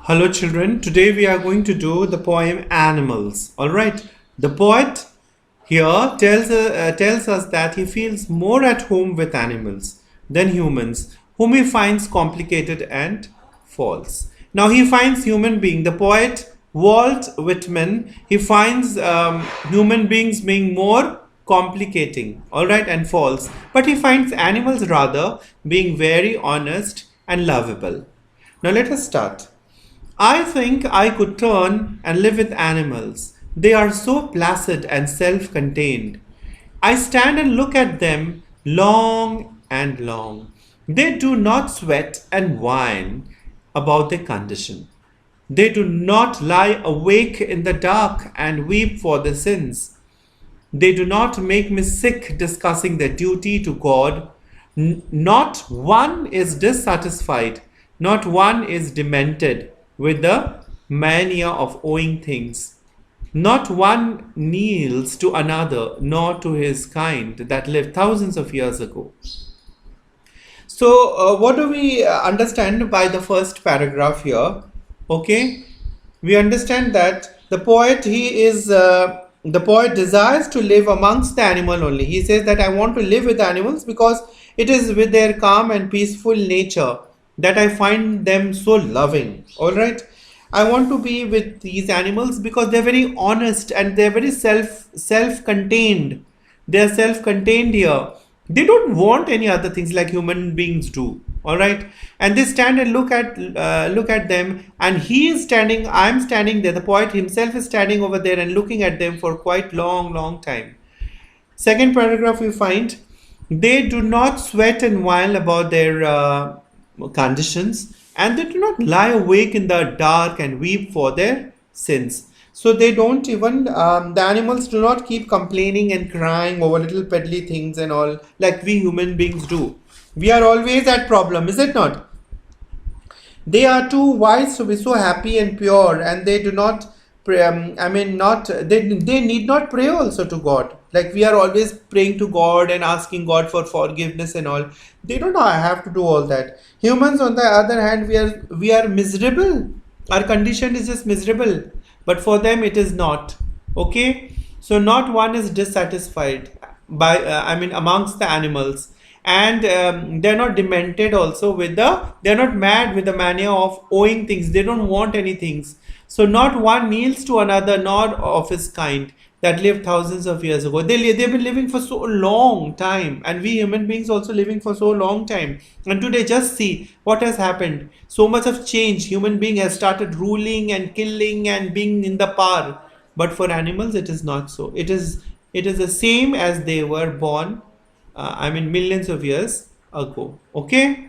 Hello children, today we are going to do the poem Animals. Alright, the poet here tells us that he feels more at home with animals than humans, whom he finds complicated and false. Now he finds human being, the poet Walt Whitmen, he finds human beings being more complicating, alright, and false. But he finds animals rather being very honest and lovable. Now let us start. I think I could turn and live with animals. They are so placid and self contained. I stand and look at them long and long. They do not sweat and whine about their condition. They do not lie awake in the dark and weep for their sins. They do not make me sick discussing their duty to God. Not one is dissatisfied, not one is demented with the mania of owing things. Not one kneels to another, nor to his kind that lived thousands of years ago. So, what do we understand by the first paragraph here? Okay, we understand that the poet desires to live amongst the animal only. He says that I want to live with animals because it is with their calm and peaceful nature that I find them so loving. All right, I want to be with these animals because they're very honest and they're very self-contained. They're self-contained here. They don't want any other things like human beings do. All right, and they stand and look at them, and he is standing. I'm standing there. The poet himself is standing over there and looking at them for quite long time. Second paragraph, we find they do not sweat and whine about their conditions, and they do not lie awake in the dark and weep for their sins. So they don't even, the animals do not keep complaining and crying over little peddly things and all like we human beings do. We are always at problem, is it not? They are too wise to be so happy and pure, and they do not they need not pray also to God. Like we are always praying to God and asking God for forgiveness and all. They don't have to do all that. Humans, on the other hand, we are miserable. Our condition is just miserable, but for them it is not. Okay, so not one is dissatisfied by amongst the animals, and they're not demented also with they're not mad with the mania of owing things. They don't want any things. So not one kneels to another, nor of his kind that lived thousands of years ago. They've been living for so long time, and we human beings also living for so long time. And today, just see what has happened. So much of change. Human being has started ruling and killing and being in the power. But for animals, it is not so. It is the same as they were born. Millions of years ago. Okay.